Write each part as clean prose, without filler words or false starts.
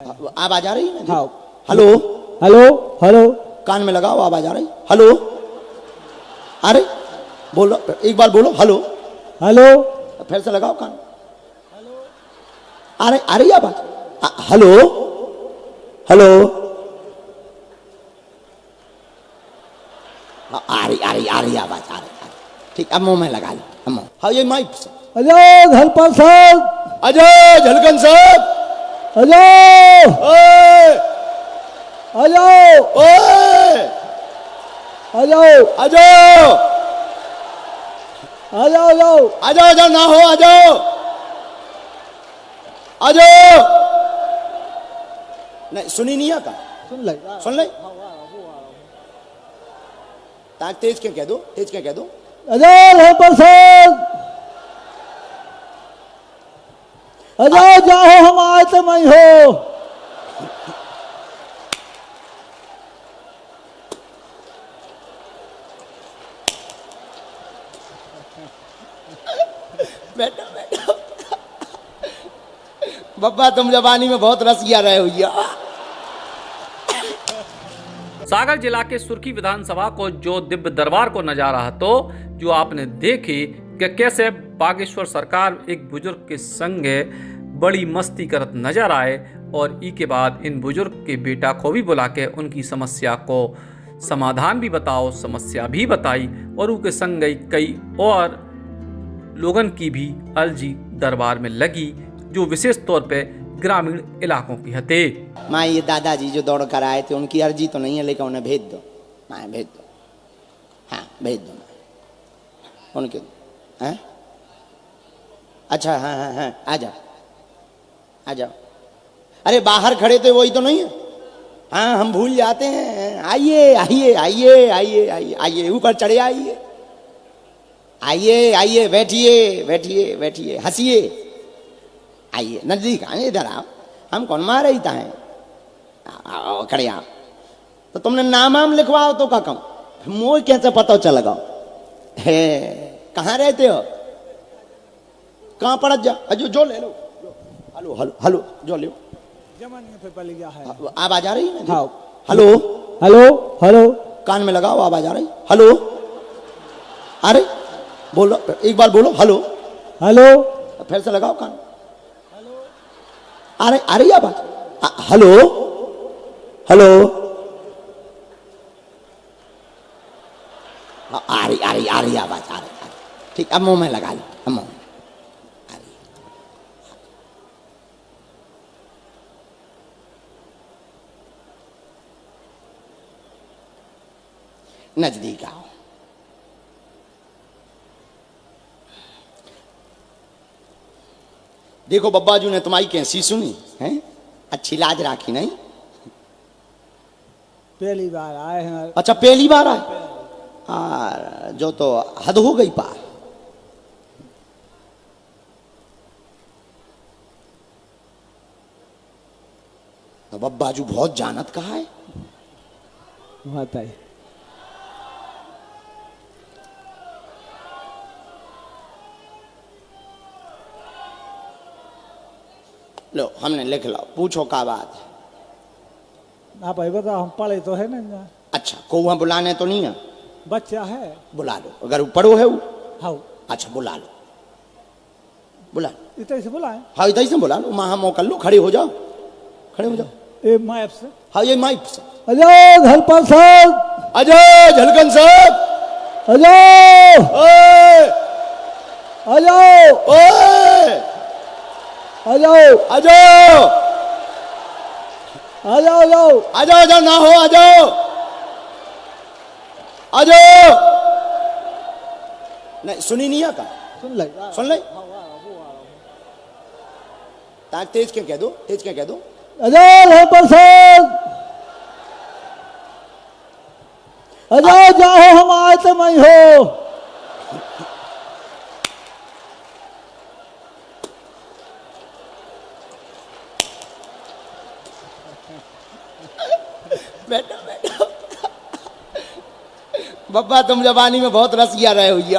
आवाज आ रही है ना? हाँ। Hello hello hello. कान में लगाओ, आवाज आ रही? हेलो अरे बोलो, एक बार बोलो हेलो। हेलो फिर से लगाओ कान। आ रही आवाज? Hello hello. आ रही आवाज आ रही। ठीक, अब मुंह में लगा लो। हम हाँ, ये माइक से। अजय धलपाल साहब, अजय झलकन साहब, अजय ओए अजय ओए अजय अजय अजय अजय अजय ना हो, अजय अजय नहीं सुनी नहीं आता। सुन ले ताक तेज के कह दो, तेज के कह दो। अजय धलपाल साहब, अजय जाओ हम आए तो मैं हो। बैठो बैठो। बब्बा तुम जवानी में बहुत रसिया रहे हुई। सागर जिला के सुर्खी विधानसभा को जो दिव्य दरबार को नजारा है, तो जो आपने देखी कि कैसे बागेश्वर सरकार एक बुजुर्ग के संगे बड़ी मस्ती करत नजर आए और ई के बाद इन बुजुर्ग के बेटा को भी बुला के उनकी समस्या को समाधान भी बताओ, समस्या भी बताई और उनके संग कई और लोगन की भी अर्जी दरबार में लगी, जो विशेष तौर पे ग्रामीण इलाकों की हते। माँ ये दादाजी जो दौड़ कर आए थे उनकी अर्जी तो नहीं है, लेकिन उन्हें भेज दो। माँ भेज दो, हाँ भेज दो माँ उनके। हैं अच्छा, हाँ हाँ हाँ, आ जाओ आ जाओ। अरे बाहर खड़े थे वही तो नहीं है? हाँ हम भूल जाते हैं। आइए आइए आइए आइए आइए आइए, ऊपर चढ़े आइए, आइए आइए, बैठिए बैठिए बैठिए, हंसिए, आइए नजदीक आइए, इधर आओ। हम कौन मारे ही हैं? आओ खड़े आओ। तो तुमने नाम वाम लिखवाओ तो का कम मोह कैसे पता चलेगा? है कहाँ रहते हो? कहाँ पड़त जा? अजो जो ले लो। हेलो हेलो हेलो जो लो। आवाज आ रही है ना? हाँ। Hello hello hello. कान में लगाओ, आवाज आ रही? हेलो अरे बोलो, एक बार बोलो हेलो। हेलो फिर से लगाओ कान। आ रही आवाज? Hello hello. आ रही आवाज आ रही। ठीक, अब मुंह में लगा लो। अब मुंह में आ रही। नजदीक आओ। देखो बब्बाजू ने तुम्हारी कैसी सुनी है? अच्छी लाज राखी नहीं? पहली बार आए हैं। अच्छा पहली बार आए? जो तो हद हो गई पार। तो बब्बाजू बहुत जानत कहा है। बताइए। लो हमने लिख लो, पूछो का बात है? आप ये बताओ, हम पढ़े तो है ना? अच्छा को वहां बुलाने तो नहीं है? बच्चा है। बुला लो, अगर पढ़ो है वो। हाँ। अच्छा बुला लो, बुला लो। इतने से बुलाए? हाँ इधर से बुला लो। वहां मोकल लो, खड़े हो जाओ, खड़े हो जाओ। ए मैप से। हाँ ये माइक से। अजय धलपाल साहब, अजय झलकन साहब, अजय ओए अजय ओए अजय अजय अजय अजय अजय ना हो, अजय अजय नहीं सुनी नहीं आता। सुन ले ताक तेज के कह दो, तेज के कह दो। अजय धलपाल साहब, अजय जाओ हम आए तो मैं हो। बैठो बैठो। बब्बा तुम जवानी में बहुत रसिया रहे हुई।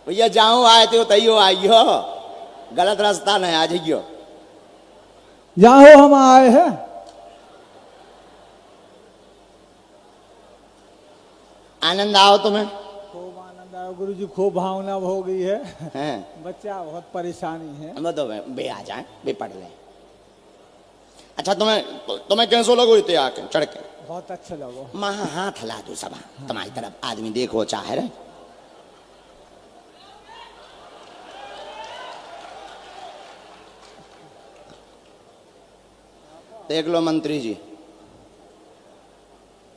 भैया जाऊं आए थे तैयो आइयो, गलत रास्ता नहीं आ जाइयो। जाओ हम आए हैं। आनंद आओ तुम्हें? खूब आनंद आया गुरु जी, खूब भावना हो गई है। हैं? बच्चा बहुत परेशानी है। हम तो बे आ जाए, बे पढ़ ले। अच्छा तुम्हें कैसो लगो इतने आके चढ़ के? बहुत अच्छा लगो। महा हाथ ला दो सब तुम्हारी तरफ, आदमी देखो चाहे रे। देख लो मंत्री जी,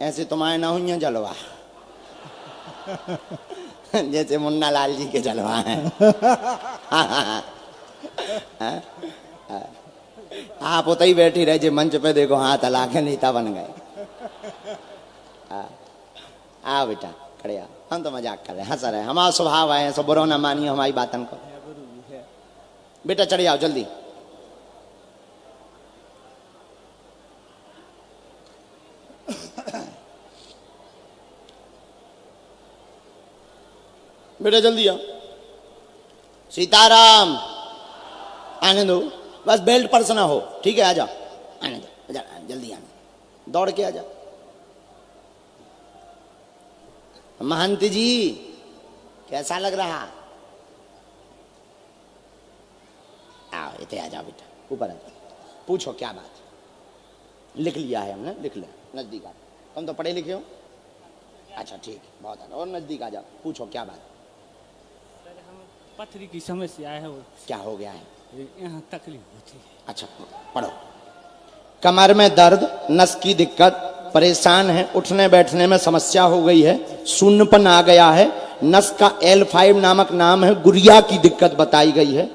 ऐसे तुम्हारे ना हुई जलवा जैसे मुन्ना लाल जी के जलवा है। आप उतना ही बैठी रहे जो मंच पे देखो हाथ हला के नेता बन गए। आ बेटा खड़े आ, हम तो मजाक कर रहे हैं, हंस रहे हैं, हमारा स्वभाव है, सब बुरा ना मानिए हमारी बातन को। बेटा चढ़ जाओ जल्दी। बेटा जल्दी आओ। सीताराम। आने दो, बस बेल्ट पर से ना हो, ठीक है? आ जाओ, आने दो, जल्दी आने, दौड़ के आ जाओ। महंत जी कैसा लग रहा? आओ इतने आ जाओ बेटा, ऊपर आ जाओ, पूछो क्या बात। लिख लिया है हमने, लिख लिया। नजदीक आ, तुम तो पढ़े लिखे हो। अच्छा ठीक है, बहुत अच्छा। और नजदीक आ जाओ, पूछो क्या बात। पथरी की समस्या है। वो क्या हो गया है? यहाँ तकलीफ होती है। अच्छा पढ़ो। कमर में दर्द, नस की दिक्कत, परेशान है, उठने बैठने में समस्या हो गई है, शून्यपन आ गया है, नस का L5 नामक नाम है, गुड़िया की दिक्कत बताई गई है,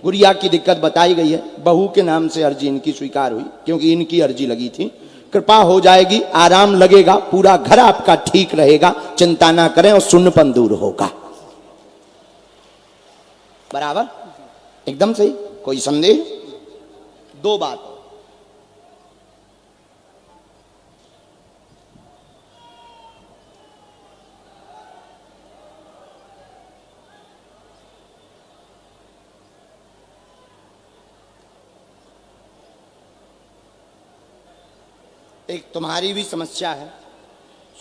गुड़िया की दिक्कत बताई गई है। बहू के नाम से अर्जी इनकी स्वीकार हुई क्योंकि इनकी अर्जी लगी थी। कृपा हो जाएगी, आराम लगेगा, पूरा घर आपका ठीक रहेगा, चिंता ना करें और शून्यपन दूर होगा। बराबर, एकदम सही, कोई संदेह? दो बात, एक तुम्हारी भी समस्या है,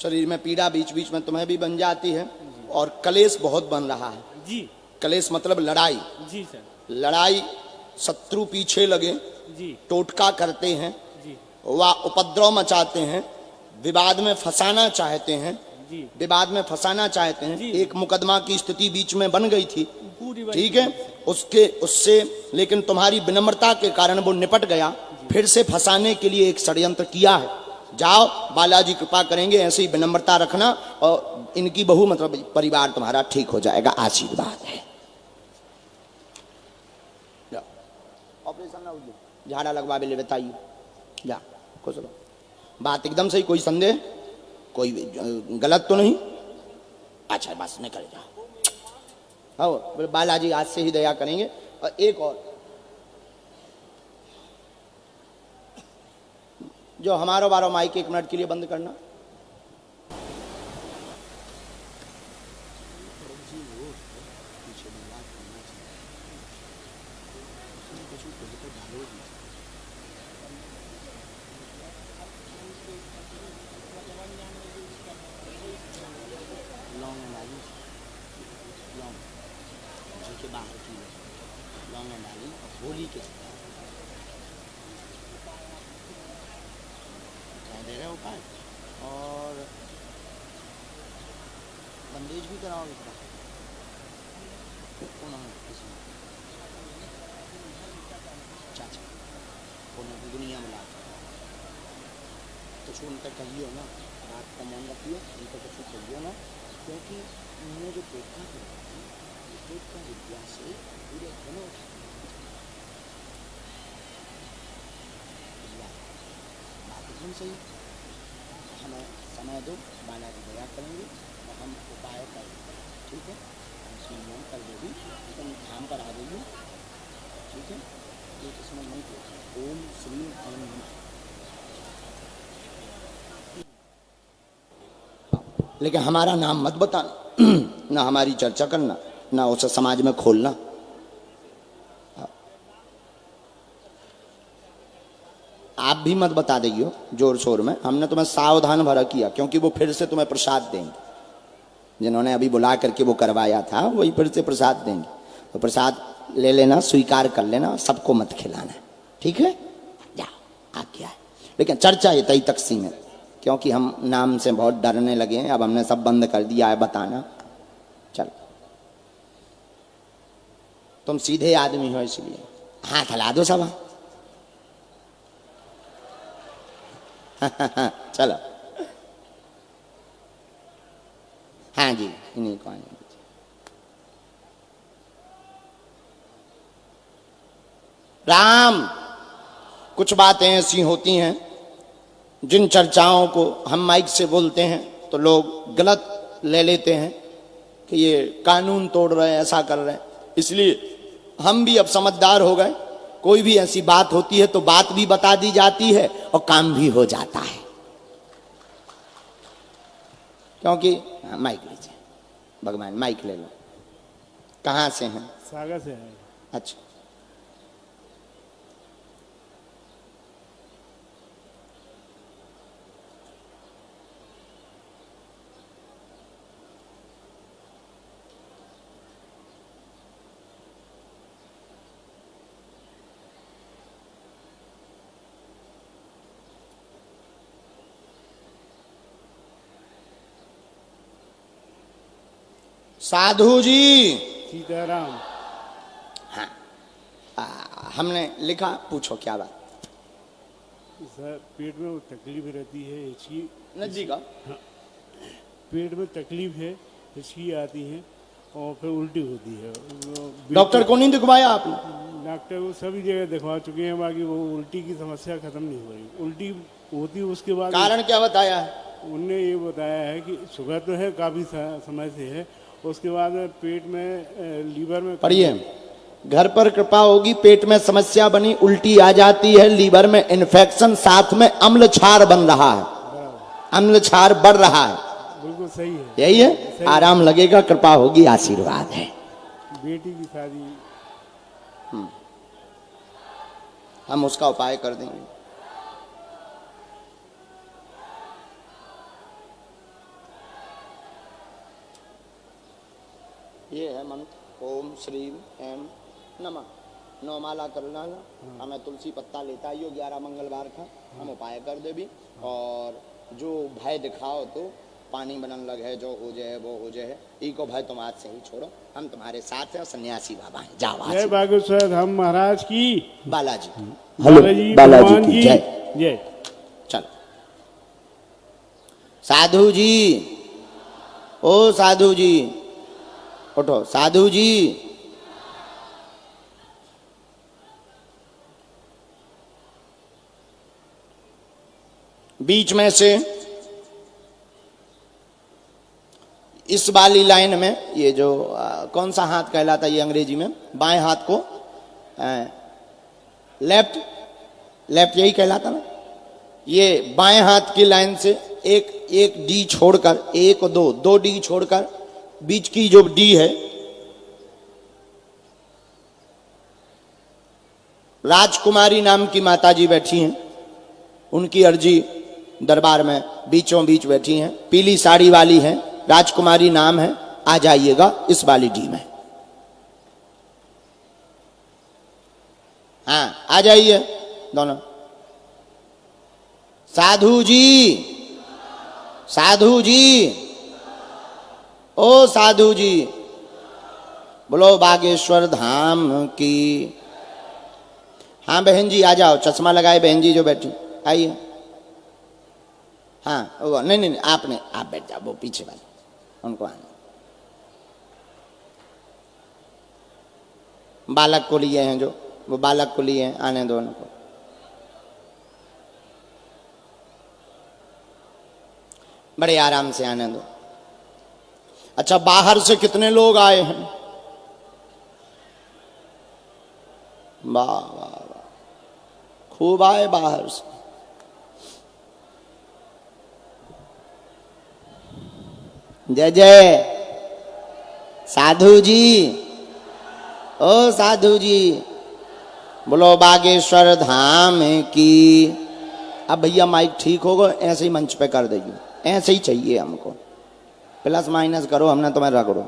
शरीर में पीड़ा बीच बीच में तुम्हें भी बन जाती है, और कलेश बहुत बन रहा है। जी कलेश मतलब लड़ाई। जी सर। लड़ाई, शत्रु पीछे लगे, जी टोटका करते हैं, जी व उपद्रव मचाते हैं, विवाद में फंसाना चाहते हैं, जी विवाद में फंसाना चाहते हैं। जी। एक मुकदमा की स्थिति बीच में बन गई थी, पूरी बनी ठीक है, उससे लेकिन तुम्हारी विनम्रता के कारण वो निपट गया। फिर से फंसाने के लिए एक षड्यंत्र किया है। जाओ, बालाजी कृपा करेंगे, ऐसे ही विनम्रता रखना, और इनकी बहू मतलब परिवार तुम्हारा ठीक हो जाएगा, आशीर्वाद है। ऑपरेशन ना होगी, झाड़ा लगवा ले बताइए, जा खुश रहो। बात एकदम सही, कोई संदेह, कोई गलत तो नहीं? अच्छा बस निकल जाओ। हाँ बालाजी आज से ही दया करेंगे। और एक और, जो हमारो बारो माइक 1 मिनट के लिए बंद करना। होली के दे रहे उपाय, और बंदेज भी कराओगे क्या? कौन है किसी चाचा कौन दुनिया में लाते तो छो उनका कहिए ना, रात का मन रखिए, उनका कुछ कहिए ना, क्योंकि उन्होंने जो देखा का विद्या से पूरे धनो बात एकदम सही। हमें समय दो, बाला की दया करेंगे और हम उपाय करेंगे, ठीक है? हम कर देगी, तुम काम करा देगी, ठीक है? एक इसमें मंत्र ओम श्री ओम लेकिन हमारा नाम मत बताना, ना हमारी चर्चा करना, ना उसे समाज में खोलना। आप भी मत बता देगी जोर शोर में। हमने तुम्हें सावधान भरा किया, क्योंकि वो फिर से तुम्हें प्रसाद देंगे। जिन्होंने अभी बुला करके वो करवाया था वही फिर से प्रसाद देंगे। तो प्रसाद ले लेना, स्वीकार कर लेना, सबको मत खिलाना, ठीक है? जा आज्ञा है। लेकिन चर्चा ये तई तक सीमित, क्योंकि हम नाम से बहुत डरने लगे हैं। अब हमने सब बंद कर दिया है बताना। चल, तुम सीधे आदमी हो इसलिए हाथ हिला दो सब। चलो, हाँ जी, इन्हीं को आने दीजिए। राम, कुछ बातें ऐसी होती हैं जिन चर्चाओं को हम माइक से बोलते हैं तो लोग गलत ले लेते हैं कि ये कानून तोड़ रहे हैं, ऐसा कर रहे हैं। इसलिए हम भी अब समझदार हो गए। कोई भी ऐसी बात होती है तो बात भी बता दी जाती है और काम भी हो जाता है। क्योंकि माइक लीजिए भगवान, माइक ले लो। कहाँ से हैं? सागर से है। अच्छा, साधु जी। सीताराम। हमने लिखा, पूछो क्या बात? सर, पेट में वो तकलीफ रहती है, हिचकी। नजदीक आओ। पेट में तकलीफ है, हिचकी आती है और फिर उल्टी होती है। डॉक्टर को नहीं दिखवाया आपने? डॉक्टर को सभी जगह दिखवा चुके हैं, बाकी वो उल्टी की समस्या खत्म नहीं हो रही। उल्टी होती है, उसके बाद कारण क्या बताया है? उनने ये बताया है कि शुगर तो है, काफ़ी समय से है। उसके बाद पेट में, लीवर में। पढ़िए, घर पर कृपा होगी, पेट में समस्या बनी, उल्टी आ जाती है, लीवर में इन्फेक्शन, साथ में अम्ल क्षार बन रहा है, अम्ल क्षार बढ़ रहा है। बिल्कुल सही है, यही है। आराम लगेगा, कृपा होगी, आशीर्वाद है। बेटी की शादी। हम उसका उपाय कर देंगे। ये है मंत्र, ओम श्रीम एम नमः। 9 माला करना है। हमें तुलसी पत्ता लेता है 11 मंगलवार का। हम उपाय कर दे भी। और जो भय दिखाओ तो पानी बनन लगे, जो हो जाए वो हो जाए, इको भय तुम आज से ही छोड़ो। हम तुम्हारे साथ हैं, सन्यासी बाबा हैं। जाओ। जय बागेश्वर धाम महाराज की। बालाजी, हेलो, बालाजी की जय। जय। चलो साधु जी, ओ साधु जी उठो। साधु जी, बीच में से इस वाली लाइन में, ये जो कौन सा हाथ कहलाता है ये अंग्रेजी में? बाएं हाथ को लेफ्ट, लेफ्ट यही कहलाता ना। ये बाएं हाथ की लाइन से एक डी छोड़कर, 1 और 2 डी छोड़कर बीच की जो डी है, राजकुमारी नाम की माताजी बैठी हैं। उनकी अर्जी दरबार में बीचों बीच बैठी हैं। पीली साड़ी वाली हैं, राजकुमारी नाम है। आ जाइएगा इस वाली डी में। हाँ, आ जाइए दोनों। साधु जी, साधु जी, ओ साधु जी, बोलो बागेश्वर धाम की। हाँ बहन जी आ जाओ, चश्मा लगाए बहन जी जो बैठी, आइए। हाँ वो नहीं नहीं आपने, आप बैठ जाओ, वो पीछे वाले उनको आने। बालक को लिए हैं जो, वो बालक को लिए हैं, आने दो उनको। बड़े आराम से आने दो। अच्छा, बाहर से कितने लोग आए हैं? वाह वाह वाह, खूब आए बाहर से। जय जय साधु जी, ओ साधु जी, बोलो बागेश्वर धाम की। अब भैया माइक ठीक होगा, ऐसे ही मंच पे कर देगी, ऐसे ही चाहिए हमको, प्लस माइनस करो, हमने तुम्हें रगड़ो।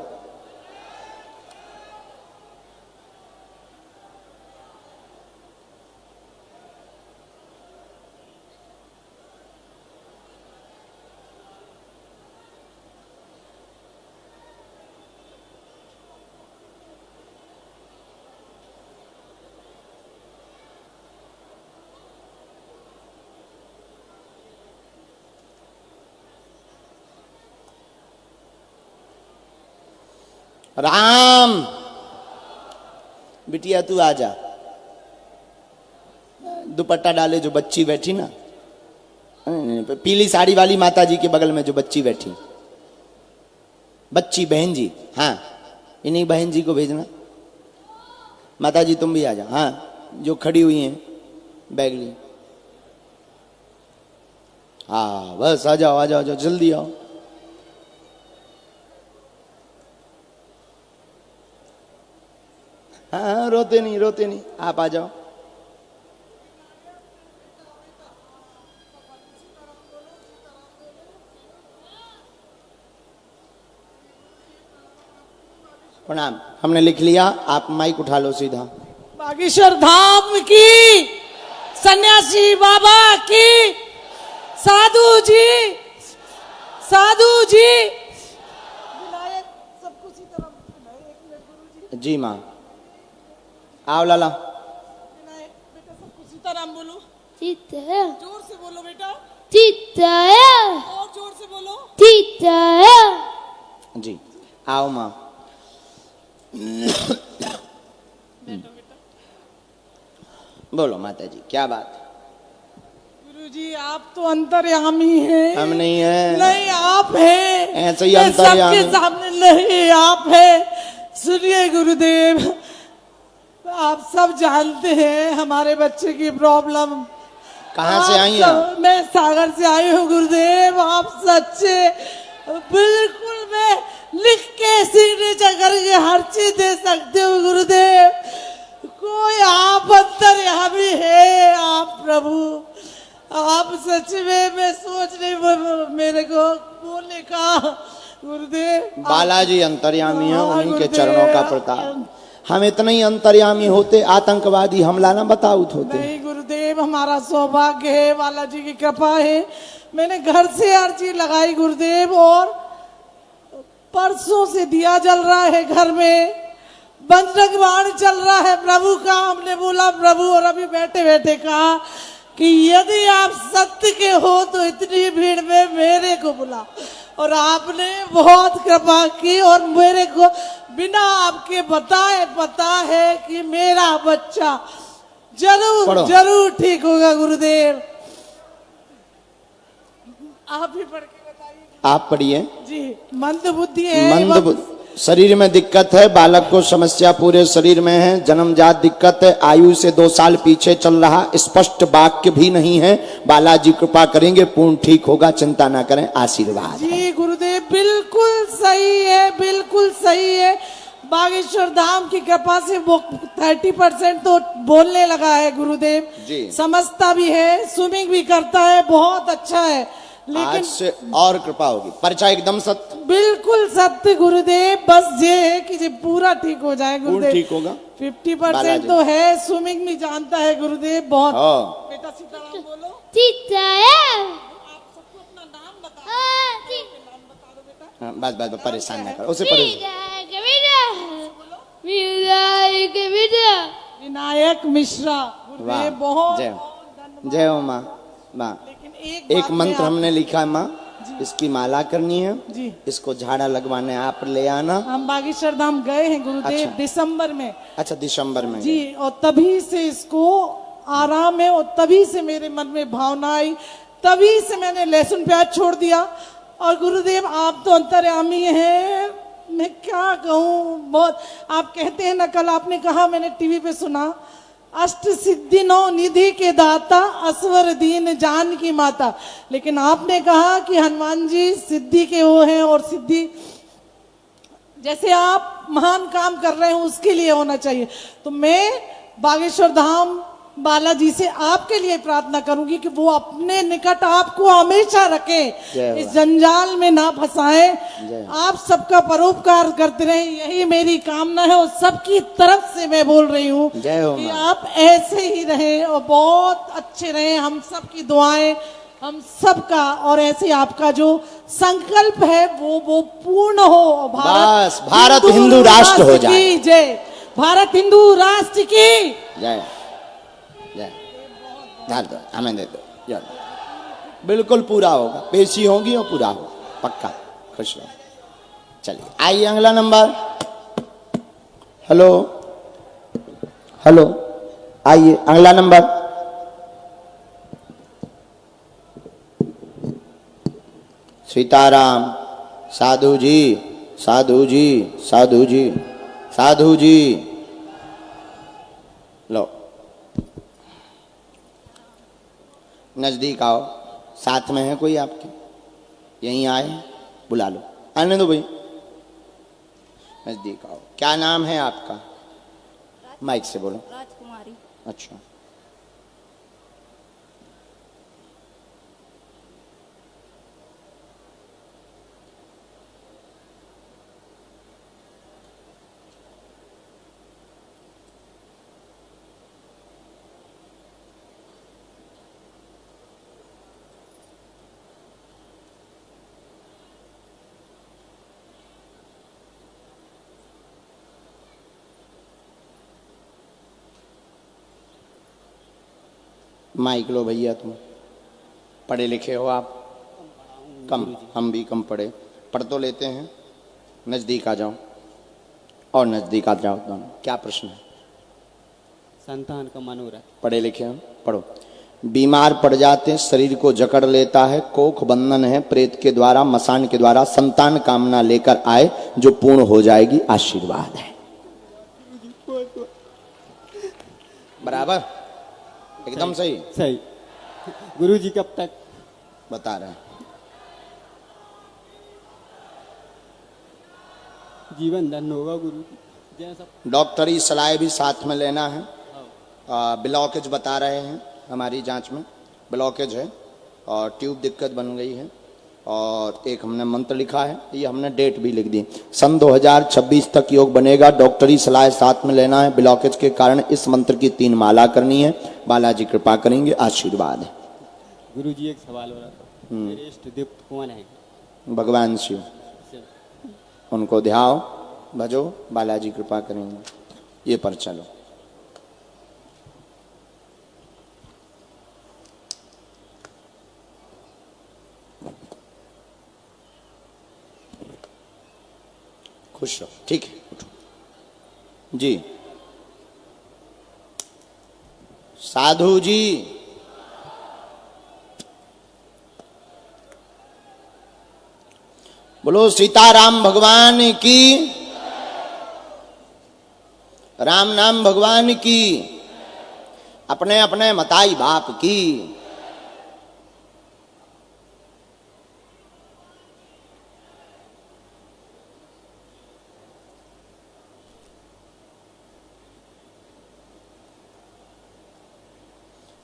राम बिटिया तू आ जा, दुपट्टा डाले जो बच्ची बैठी ना, पीली साड़ी वाली माता जी के बगल में जो बच्ची बैठी, बच्ची बहन जी, हाँ इन्हीं बहन जी को भेजना। माता जी तुम भी आ जाओ, हाँ जो खड़ी हुई हैं बैग ली, हाँ बस आ जाओ आ जाओ, जल्दी आओ। हाँ रोते नहीं, आप आ जाओ। प्रणाम, हमने लिख लिया, आप माइक उठा लो सीधा। बागेश्वर धाम की, सन्यासी बाबा की, साधु जी, साधु जी। विनायक सबको सीताराम, गुरु जी माँ, आओ लाला। विनायक बेटा सबको सीताराम बोलो, सीताया, जोर से बोलो बेटा, सीताया, और जोर से बोलो, सीताया। जी आओ माँ। बोलो माता जी क्या बात। गुरुजी आप तो अंतर्यामी हैं। हम नहीं है, नहीं आप हैं, ऐसे ही मैं अंतर्यामी। सबके सामने नहीं आप हैं। सुनिए गुरुदेव, आप सब जानते हैं हमारे बच्चे की प्रॉब्लम। कहाँ से आई हैं? मैं सागर से आई हूँ गुरुदेव। आप सच्चे, बिल्कुल मैं लिख के सिग्नेचर करके हर चीज दे सकते हो गुरुदेव। कोई आप अंतर्यामी है, आप प्रभु, आप सच में, मैं सोच नहीं मेरे को बोलने का गुरुदेव। बालाजी अंतर्यामी है, उन्हीं के चरणों का प्रताप। हम इतने ही अंतर्यामी होते, आतंकवादी हमला ना बताउत होते। नहीं गुरुदेव, हमारा सौभाग्य है, बालाजी की कृपा है। मैंने घर से अर्जी लगाई गुरुदेव, और परसों से दिया जल रहा है घर में, बंदगवाण चल रहा है प्रभु का। हमने बोला प्रभु, और अभी बैठे बैठे कहा कि यदि आप सत्य के हो तो इतनी भीड़ में मेरे को बुला। और आपने बहुत कृपा की, और मेरे को बिना आपके बताए पता है कि मेरा बच्चा जरूर जरूर ठीक होगा गुरुदेव। आप ही पढ़ के बताइए। आप पढ़िए जी। मंद बुद्धि है, शरीर में दिक्कत है, बालक को समस्या पूरे शरीर में है, जन्मजात दिक्कत है, आयु से 2 साल पीछे चल रहा, स्पष्ट वाक्य भी नहीं है। बालाजी कृपा करेंगे, पूर्ण ठीक होगा, चिंता ना करें, आशीर्वाद। जी गुरुदेव बिल्कुल सही है, बिल्कुल सही है। बागेश्वर धाम की कृपा से वो 30% तो बोलने लगा है गुरुदेव जी। समझता भी है, स्विमिंग भी करता है, बहुत अच्छा है। लेकिन आज से और कृपा होगी। परिचय एकदम सत्य, बिल्कुल सत्य गुरुदेव। बस ये है कि ये पूरा ठीक हो जाए गुरुदेव। ठीक होगा। 50% तो है, स्विमिंग भी जानता है गुरुदेव बहुत। बेटा सीताराम बोलो। सीताया, आप सबको अपना नाम बता दो। नाम बता दो बेटा। बस बस बस, परेशान ना करो उसे, परेशान। विनायक मिश्रा गुरुदेव, बहुत जय हो माँ। माँ एक मंत्र हमने लिखा है माँ, इसकी माला करनी है जी। इसको झाड़ा लगवाने आप ले आना। हम बागेश्वर धाम गए हैं गुरुदेव। अच्छा। दिसंबर में। अच्छा दिसंबर में जी, और तभी से इसको आराम है, और तभी से मेरे मन में भावना आई, तभी से मैंने लहसुन प्याज छोड़ दिया। और गुरुदेव आप तो अंतर्यामी हैं, मैं क्या कहूँ। बहुत आप कहते हैं ना, कल आपने कहा, मैंने टीवी पे सुना अष्ट सिद्धि नौ निधि के दाता, असवर दीन जान की माता। लेकिन आपने कहा कि हनुमान जी सिद्धि के वो हैं, और सिद्धि जैसे आप महान काम कर रहे हैं उसके लिए होना चाहिए। तो मैं बागेश्वर धाम बालाजी से आपके लिए प्रार्थना करूंगी कि वो अपने निकट आपको हमेशा रखे, इस जंजाल में ना फंसाएं। आप सबका परोपकार करते रहें, यही मेरी कामना है। और सबकी तरफ से मैं बोल रही हूँ कि आप ऐसे ही रहें और बहुत अच्छे रहें। हम सबकी दुआएं हम सबका, और ऐसे आपका जो संकल्प है वो पूर्ण हो। भारत हिंदू राष्ट्र हो जाए। जय भारत हिंदू राष्ट्र की जय। जय। डाल दो, हमें दे दो। जय। बिल्कुल पूरा होगा, पेशी होगी और पूरा होगा, पक्का। खुश रहो। चलिए आइए अगला नंबर। हेलो हेलो, आइए अगला नंबर। सीताराम। साधु जी, साधु जी, साधु जी, साधु जी। लो नजदीक आओ। साथ में है कोई आपके? यहीं आए, बुला लो। आने दो भाई, नजदीक आओ। क्या नाम है आपका? माइक से बोलो। राजकुमारी। अच्छा, माइक लो भैया। तुम पढ़े लिखे हो आप? कम, हम भी कम पढ़े। पढ़ तो लेते हैं। नजदीक आ जाओ और नजदीक आ जाओ दोनों। क्या प्रश्न है? संतान का मनोरथ। पढ़े लिखे हैं, पढ़ो। बीमार पड़ जाते, शरीर को जकड़ लेता है, कोख बंधन है, प्रेत के द्वारा, मसान के द्वारा संतान कामना लेकर आए, जो पूर्ण हो जाएगी, आशीर्वाद है। बराबर, एकदम सही सही। गुरुजी कब तक बता रहे हैं? जीवन धन्य होगा गुरुजी। जैसा डॉक्टरी सलाह भी साथ में लेना है। ब्लॉकेज बता रहे हैं हमारी जांच में, ब्लॉकेज है और ट्यूब दिक्कत बन गई है। और एक हमने मंत्र लिखा है, ये हमने डेट भी लिख दी। सन 2026 तक योग बनेगा। डॉक्टरी सलाह साथ में लेना है। ब्लॉकेज के कारण इस मंत्र की 3 माला करनी है। बालाजी कृपा करेंगे, आशीर्वाद है। गुरुजी एक सवाल हो रहा था, मेरे इष्ट देव कौन है? भगवान शिव। उनको ध्याओ, भजो, बालाजी कृपा करेंगे। ये पर चलो। खुश रहो, ठीक है, उठो जी। साधु जी, बोलो सीताराम भगवान की, राम नाम भगवान की, अपने अपने मताई बाप की।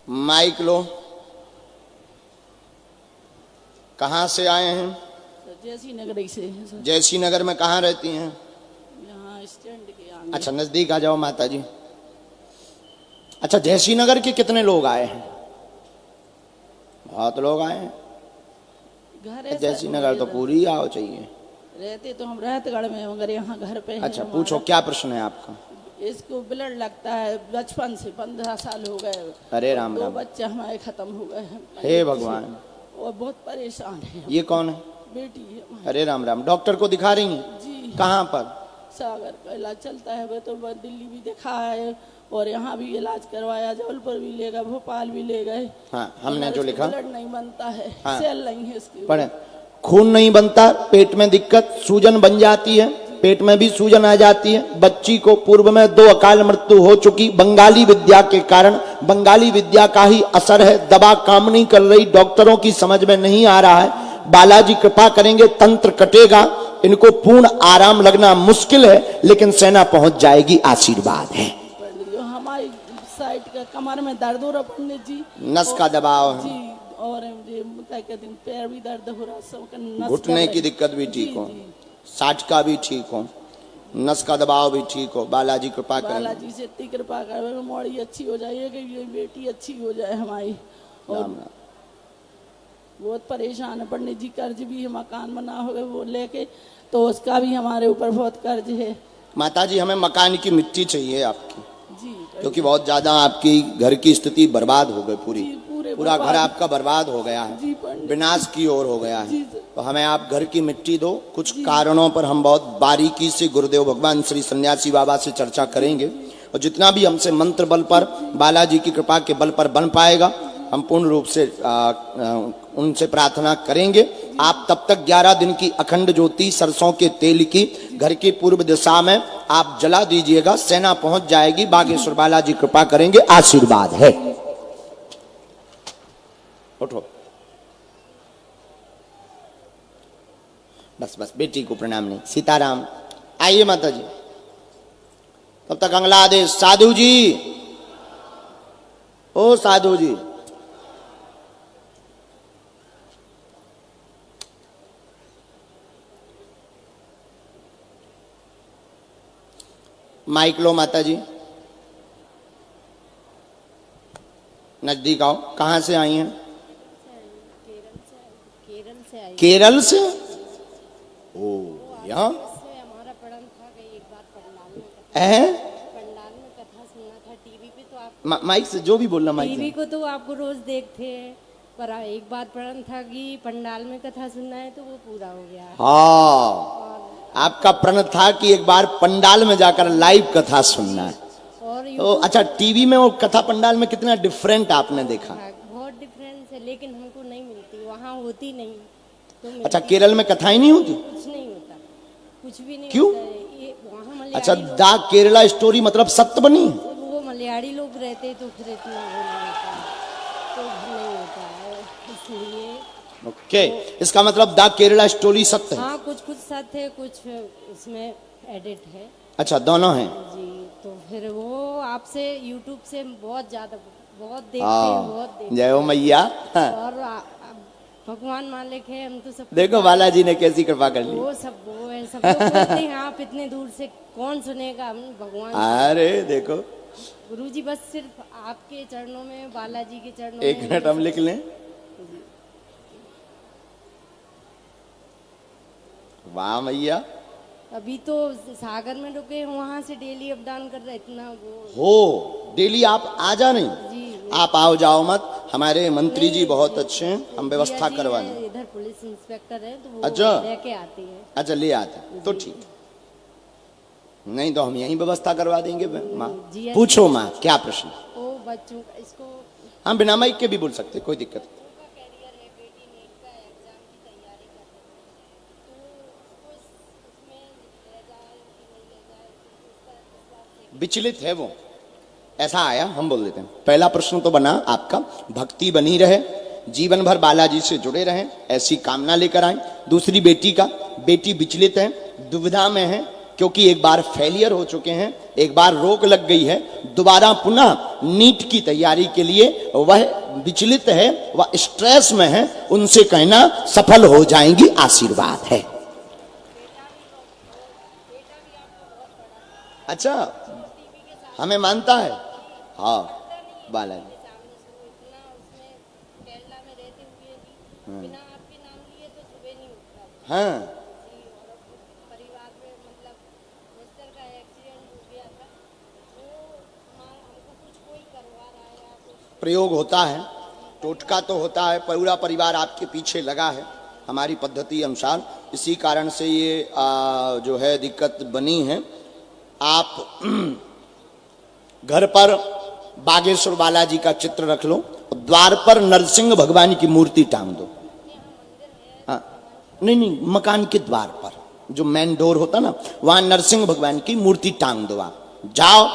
माइक लो। कहाँ से आए हैं? जैसी नगर से हैं सर। जैसी नगर में कहाँ रहती हैं? यहाँ स्टैंड के आगे। अच्छा, नजदीक आ जाओ माता जी। अच्छा, जैसी नगर के कितने लोग आए हैं? बहुत लोग आए हैं। घर है जैसी सर, नगर तो पूरी आओ चाहिए। रहते तो हम रहतगढ़ में, मगर यहाँ घर पे है अच्छा, हमारा। पूछो क्या प्रश्न है आपका? इसको ब्लड लगता है बचपन से, 15 साल हो गए। अरे राम दो राम, बच्चे हमारे खत्म हो गए हैं। हे भगवान। और बहुत परेशान है। ये कौन है? बेटी है हमारी। अरे राम राम, डॉक्टर को दिखा रही हैं? जी। कहाँ पर? सागर का इलाज चलता है। वो तो दिल्ली भी दिखा है और यहाँ भी इलाज करवाया, जबलपुर भी ले गए, भोपाल भी ले गए। हाँ, हमने जो लिखा, ब्लड नहीं बनता है। हाँ। सेल नहीं है इसके। पढ़े। खून नहीं बनता, पेट में दिक्कत, सूजन बन जाती है, पेट में भी सूजन आ जाती है। बच्ची को पूर्व में 2 अकाल मृत्यु हो चुकी, बंगाली विद्या के कारण। बंगाली विद्या का ही असर है, दवा काम नहीं कर रही, डॉक्टरों की समझ में नहीं आ रहा है। बालाजी कृपा करेंगे, तंत्र कटेगा, इनको पूर्ण आराम लगना मुश्किल है, लेकिन सेना पहुंच जाएगी, आशीर्वाद है। हमारी साइड का कमर में दर्द हो रहा पंडित जी, नस का दबाव है जी, और मुझे क्या कहते हैं पैर भी दर्द हो रहा, सब नस घुटने का की दिक्कत भी ठीक जी, हो, जी। साटका भी ठीक हो, नस का दबाव भी ठीक हो, बालाजी कृपा करें। बालाजी से इतनी कृपा कर, मोड़ी अच्छी हो जाए, कि ये बेटी अच्छी हो जाए हमारी। और राम राम। बहुत परेशान है पंडित जी, कर्ज भी है, मकान बना हो वो लेके, तो उसका भी हमारे ऊपर बहुत कर्ज है। माता जी हमें मकान की मिट्टी चाहिए आपकी, जी क्योंकि बहुत ज्यादा आपकी घर की स्थिति बर्बाद हो गई, पूरी जी, पूरे पूरा बर्बाद। घर आपका बर्बाद हो गया जी, है, पंडित। विनाश की ओर हो गया जी, है। सर। तो हमें आप घर की मिट्टी दो। कुछ कारणों पर हम बहुत बारीकी से गुरुदेव भगवान श्री सन्यासी बाबा से चर्चा करेंगे, और जितना भी हमसे मंत्र बल पर, बालाजी की कृपा के बल पर बन पाएगा, हम पूर्ण रूप से उनसे प्रार्थना करेंगे। आप तब तक 11 दिन की अखंड ज्योति सरसों के तेल की घर की पूर्व दिशा में आप जला दीजिएगा, सेना पहुंच जाएगी, बागेश्वर बालाजी कृपा करेंगे, आशीर्वाद है। उठो, बस बस, बेटी को प्रणाम नहीं। सीताराम, आइए माता जी। तब तक अगला आदेश, साधु जी, ओ साधु जी, माइक लो माता जी, नजदीक आओ। कहां से आई हैं? केरल से। ओ, यहाँ हमारा प्रण था कि एक बार पंडाल में कथा सुनना था टीवी पे, तो आप माइक से जो भी बोलना, माइक टीवी से। को तो आपको रोज देखते हैं, पर एक बार प्रण था कि पंडाल में कथा सुनना है, तो वो पूरा हो गया। हाँ, आपका प्रण था कि एक बार पंडाल में जाकर लाइव कथा सुनना है। और तो अच्छा, टीवी में और कथा पंडाल में कितना डिफरेंट आपने देखा? बहुत डिफरेंस है, लेकिन हमको नहीं मिलती, वहाँ होती नहीं तो मिलती। अच्छा, केरल में कथाएं नहीं होती? कुछ नहीं होता, कुछ भी नहीं क्यों? होता है। ये वहाँ मलयाली अच्छा, दा केरला स्टोरी मतलब सत्य बनी? वो मलयाली लोग रहते, तो फिर इतना वो नहीं होता, तो नहीं होता है, इसलिए। ओके, इसका मतलब दा केरला स्टोरी सत्य है। हाँ, कुछ कुछ सत्य है, कुछ उसमें एडिट है। अच्छा, दोनों हैं। जी, तो फिर वो आपसे यूट्यूब से बहुत ज्यादा बहुत देखते हैं, बहुत देखते जय हो मैया। हाँ। और भगवान मालिक है, हम तो सब देखो बालाजी ने कैसी कृपा कर ली। वो है, सब लोग बोलते हैं आप इतने दूर से कौन सुनेगा, हम भगवान। अरे देखो, गुरुजी बस सिर्फ आपके चरणों में, बालाजी के चरणों एक में। मिनट हम लिख लें। वाह मैया। अभी तो सागर में रुके, वहाँ से डेली अप डाउन कर रहे, इतना वो हो, डेली आप आ जा नहीं? जी। आप आओ जाओ मत, हमारे मंत्री जी नहीं, बहुत अच्छे हैं, हम व्यवस्था जी करवा है, दें। इधर पुलिस इंस्पेक्टर है, तो वो अच्छा। लेके आती है। अच्छा, ले आते हैं, तो ठीक, नहीं तो हम यहीं व्यवस्था करवा देंगे। माँ जी, पूछो, माँ क्या प्रश्न? वो बच्चों का इसको हम बिना माइक के भी बोल सकते, कोई दिक्कत नहीं। कैरियर है, बेटी नीट का एग्जाम की तैयारी कर रही है, तो उसको उसमें ले जाए कि नहीं ले जाए, तो इस बात से विचलित है वो, ऐसा आया, हम बोल देते हैं। पहला प्रश्न तो बना आपका, भक्ति बनी रहे, जीवन भर बालाजी से जुड़े रहें, ऐसी कामना लेकर आए। दूसरी बेटी का, बेटी विचलित है, दुविधा में है, क्योंकि एक बार फेलियर हो चुके हैं, एक बार रोक लग गई है, दोबारा पुनः नीट की तैयारी के लिए वह विचलित है, वह स्ट्रेस में है, उनसे कहना सफल हो जाएंगी, आशीर्वाद है। अच्छा, हमें मानता है। हाँ, बालाजी। इतना उसमें केरला में रहते हुए भी बिना आपके नाम लिए तो सुबह नहीं उठता। हाँ, जी, और परिवार में मतलब मिस्टर का एक्सीडेंट हो गया था, तो हमको कुछ कोई करवा रहा है या कुछ। प्रयोग होता है, टोटका तो होता है, पूरा परिवार आपके पीछे लगा है हमारी पद्धति अनुसार, इसी कारण से ये जो है दिक्कत बनी है। आप घर पर बागेश्वर बालाजी का चित्र रख लो, द्वार पर नरसिंह भगवान की मूर्ति टांग दो। हाँ, नहीं नहीं, मकान के द्वार पर जो मेन डोर होता ना, वहां नरसिंह भगवान की मूर्ति टांग दो आप, जाओ।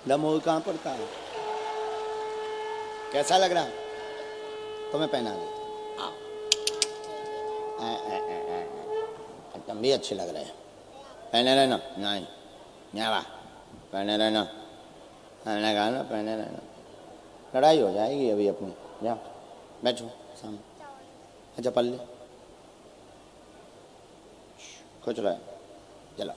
लमोह कहाँ पड़ता है? कैसा लग रहा? तुम्हें पहना दे। तुम भी अच्छे लग रहे हैं, पहने रहना। नहीं न्यावा, पहने रहना, पहने कहा ना, पहने रहना। लड़ाई हो जाएगी अभी अपनी। जाओ बैठो सामने। अच्छा पल्ले कुछ रहा है, चलो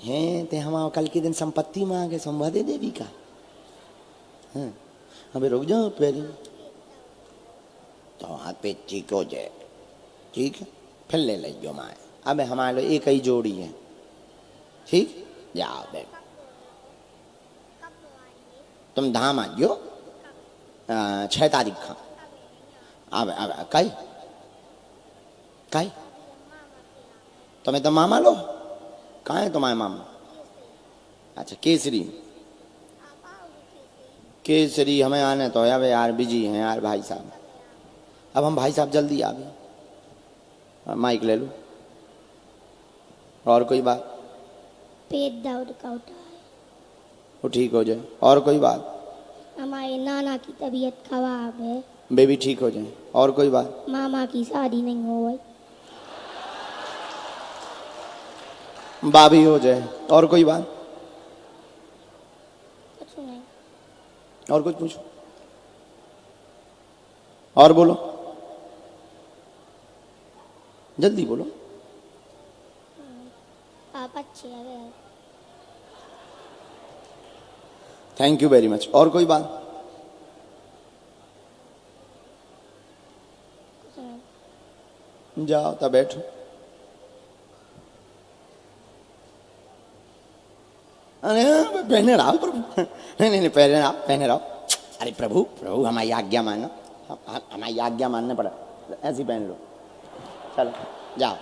हैं ते हम कल के दिन संपत्ति मांगे संवादे देवी का। हाँ अबे रुक जाओ पहले तो हाथ पे ठीक हो जाए, ठीक है फिर ले लो माए। अब हमारे एक ही जोड़ी है, ठीक जाओ बैठ। तुम धाम आ जाओ 6 तारीख का। अब कई कई तुम्हें तो मामा लो, कहाँ है तुम्हारे मामा? अच्छा केसरी, केसरी हमें आने तो यार यार बिजी हैं यार भाई साहब। अब हम भाई साहब जल्दी आ गए। माइक ले लो। और कोई बात? पेट दर्द का उठा है, वो ठीक हो जाए। और कोई बात? हमारे नाना की तबीयत खराब है, बेबी ठीक हो जाए। और कोई बात? मामा की शादी नहीं हो गई, बाबी हो जाए। और कोई बात? कुछ नहीं। और कुछ पूछो, और बोलो, जल्दी बोलो। आप अच्छे हैं। Thank you very much. और कोई बात? कुछ नहीं। जाओ तब बैठो। अरे पहने रहो प्रभु। नहीं नहीं पहने रहो, पहने रहो। अरे प्रभु प्रभु हमारी आज्ञा मानो, हमारी आज्ञा मानने पड़ा। ऐसी पहन लो, चलो जाओ।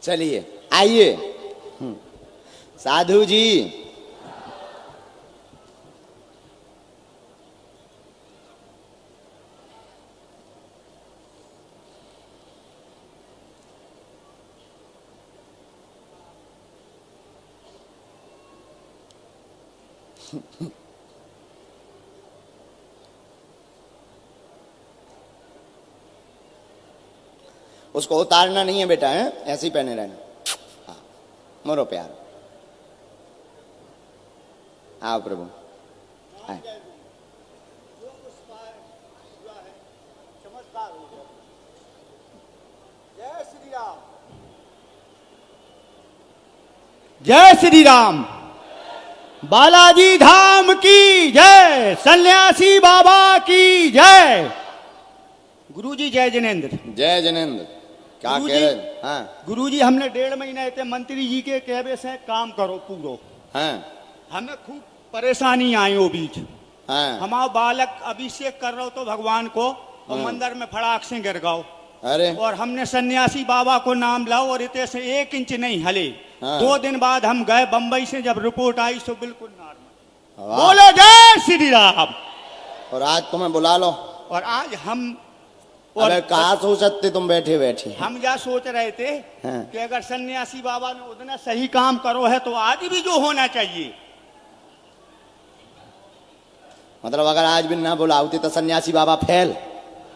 चलिए आइए। साधु जी उसको उतारना नहीं है बेटा, है ऐसे ही पहने रहना। हाँ मोरो प्यार। आओ प्रभु आए। जय श्री राम। बालाजी धाम की जय, सन्यासी बाबा की जय। गुरुजी जय जनेन्द्र। जय जनेन्द्र। क्या गुरुजी, कह रहे? हाँ गुरुजी हमने 1.5 महीने थे मंत्री जी के कहवे से काम करो पूरो। हाँ हमें खूब परेशानी आई वो बीच। हाँ। हमारा बालक अभिषेक कर रहा हो तो भगवान को और मंदिर में फड़ाक से गिर गाओ अरे और हमने सन्यासी बाबा को नाम लाओ और इतने से 1 इंच नहीं हले। हाँ। 2 दिन बाद हम गए बंबई से, जब रिपोर्ट आई तो बिल्कुल नॉर्मल। वाह। बोलो जय श्री राम। और आज तुम्हें बुला लो। और आज हम अरे कहा सोच सकते तुम बैठे बैठे। हम क्या सोच रहे थे हाँ। कि अगर सन्यासी बाबा ने उतना सही काम करो है तो आज भी जो होना चाहिए। मतलब अगर आज भी ना बुलाओते तो सन्यासी बाबा फेल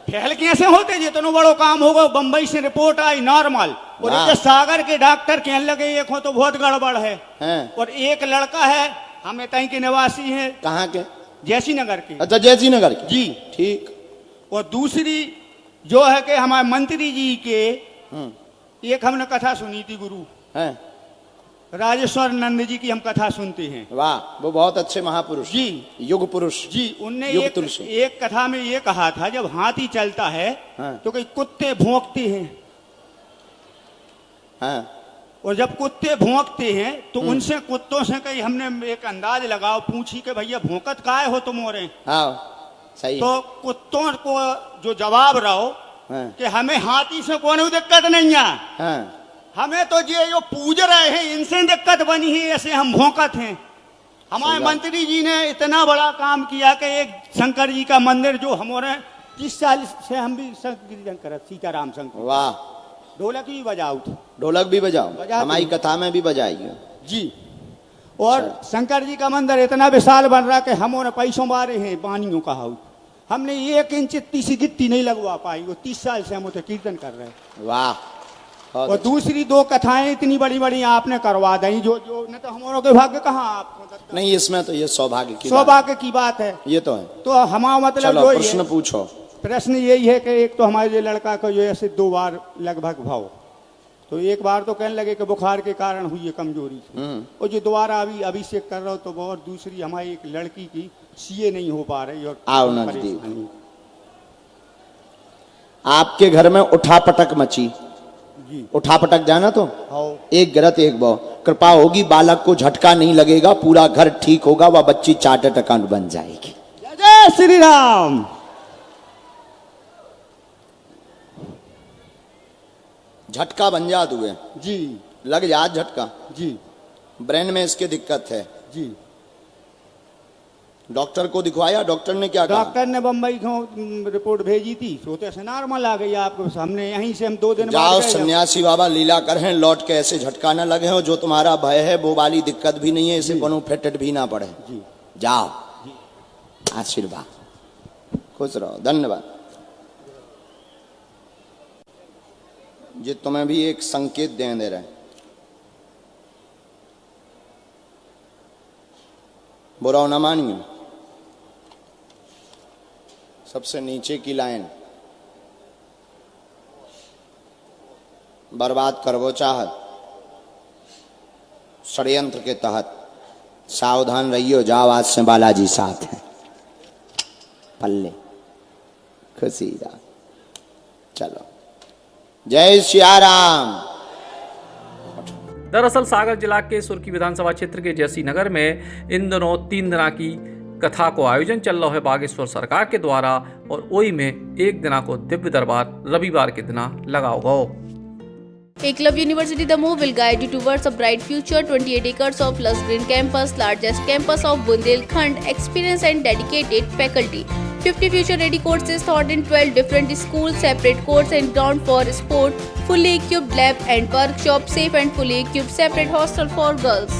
कैसे होते जी, इतना बड़ो काम होगा। बंबई से रिपोर्ट आई नॉर्मल और वाह। इतने सागर के डॉक्टर कहने लगे एक हो तो बहुत गड़बड़ है। हैं? और एक लड़का है हमें तई के निवासी है, कहाँ के? जैसी नगर के। अच्छा जयसी नगर के। जी ठीक। और दूसरी जो है कि हमारे मंत्री जी के एक हमने कथा सुनी थी, गुरु हैं? राजेश्वर नंद जी की हम कथा सुनते हैं। वाह, वो बहुत अच्छे महापुरुष जी युग पुरुष जी। उनने युग तुलसी। एक कथा में ये कहा था, जब हाथी चलता है हाँ। तो कई कुत्ते भौंकते हैं। हाँ। और जब कुत्ते भौंकते हैं तो उनसे कुत्तों से कहीं हमने एक अंदाज लगाओ, पूछी कि भैया भौंकत काहे हो तुम और? हाँ सही। तो कुत्तों को जो जवाब रहो हाँ। कि हमें हाथी से कोई दिक्कत नहीं है, हाँ। हमें तो ये जो पूज रहे हैं इनसे दिक्कत बनी है, ऐसे हम भौंकत हैं। हमारे सही बात। मंत्री जी ने इतना बड़ा काम किया कि एक शंकर जी का मंदिर जो हमारे 30 साल से हम भी कीर्तन करत, सीताराम शंकर। वाह। ढोलक भी बजाओ ढोलक भी बजाओ, बजाते हमारी हैं। कथा में भी बजाइए। जी। और शंकर जी का मंदिर इतना विशाल बन रहा कि हमारे पैसों मारे हैं पानियों का हाउस, हमने 1 इंच इतनी सी गिट्टी नहीं लगवा पाई। वो 30 साल से हम उसे कीर्तन कर रहे हैं। वाह। बहुत और अच्छा। दूसरी 2 कथाएं इतनी बड़ी बड़ी आपने करवा दी, जो जो न तो हमारों के भाग्य कहाँ आप। नहीं, इसमें तो ये सौभाग्य की सौभाग्य की बात है। ये तो है। तो हमारा मतलब चलो जो प्रश्न ये पूछो। प्रश्न यही है कि एक तो हमारे ये लड़का को जो ऐसे 2 बार लगभग भाव, तो एक बार तो कहने लगे कि बुखार के कारण हुई है कमजोरी से, और जो दोबारा अभी अभिषेक कर रहा हो तो। और दूसरी हमारी एक लड़की की सीए नहीं हो पा रही और आओ नजदीक। परेशानी। आपके घर में उठापटक मची। जी। उठापटक जाना तो हाँ। एक गलत एक बो। कृपा होगी, बालक को झटका नहीं लगेगा, पूरा घर ठीक होगा, वह बच्ची चार्टर्ड अकाउंट बन जाएगी। जय श्री राम। झटका बन जा दुए, जी लग जा झटका। जी ब्रेन में इसके दिक्कत है। जी। डॉक्टर को दिखवाया, डॉक्टर ने क्या कहा? डॉक्टर ने बम्बई को रिपोर्ट भेजी थी, सोते से नॉर्मल आ गई आपको। हमने यहीं से हम 2 दिन जाओ बाद गए। सन्यासी बाबा लीला करें, लौट के ऐसे झटका न लगे हो, जो तुम्हारा भय है वो वाली दिक्कत भी नहीं है, इसे कोनो फेटेट भी ना पड़े। जी। जाओ, आशीर्वाद, खुश रहो, धन्यवाद। ये तुम्हें भी एक संकेत दे रहे हैं। बुरा न मानिए। सबसे नीचे की लाइन, बर्बाद करवो चाहत, षड्यंत्र के तहत, सावधान रहियो, जाओ आज से बालाजी साथ हैं, पल्ले खुशी राम। चलो, जय सिया राम। दरअसल सागर जिला के सुर्खी विधानसभा क्षेत्र के जैसी नगर में इन दिनों 3 दिना की कथा को आयोजन चल रहा है बागेश्वर सरकार के द्वारा, और ओई में 1 दिना को दिव्य दरबार रविवार के दिना लगाओ गो। Eklavya University Damoh will guide you towards a bright future. 28 acres of lush green campus, largest campus of Bundelkhand, experienced and dedicated faculty. 50 future-ready courses taught in 12 different schools, separate course and ground for sport, fully equipped lab and workshop, safe and fully equipped separate hostel for girls.